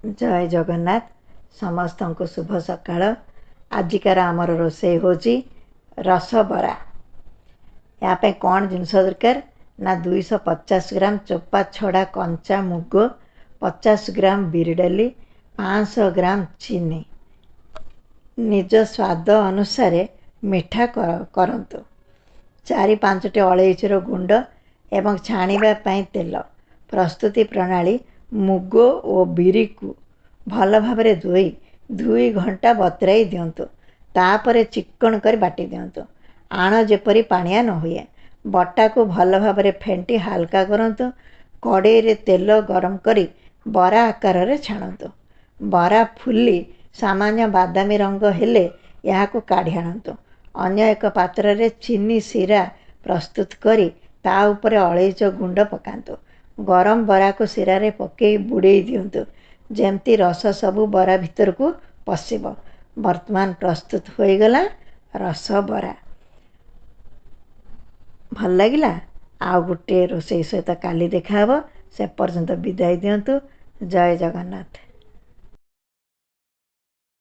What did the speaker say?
जय जगन्नाथ समस्त को शुभ सकाळ। आजिकार आमर रोषे हूँ रस बरा। यहाँ कौन जिनस दरकार ना 250 ग्राम चोपा छड़ा कंचा मुग, 50 ग्राम बिरी डाली, 500 ग्राम चीनी, निज स्वाद अनुसार मिठा करंतु, 4-5टी अलैचीर गुंड एवं छाणीबा पई तेल। प्रस्तुति प्रणाली मुग और बिरी को भल भाव धोई 2 घंटा बतुराई दिंतु। तापर चिक्कण कर बाटी दिंतु। आण जेपरी पानिया न हुए। बटा को भल भाव फेंटी हालका करंतु। कड़े रे तेल गरम करी बरा आकार रे छाणंतु। बरा फुली सामान्य बादामी रंग हेले याको काढ़ी आनंतु। अन्य एक पात्र रे चीनी सीरा प्रस्तुत करी ता उपरे अलैच गुंड पकांतु। गरम बरा को सीरा रे पकई बुड़ेई दिंतु जेमती रस सबू बरा भितर को पशिब। वर्तमान प्रस्तुत हो गला रस बरा। भल लगिला। आउ गोटे रोषेई सहित काली देखा से पर्यंत विदाई दिंतु। जय जगन्नाथ।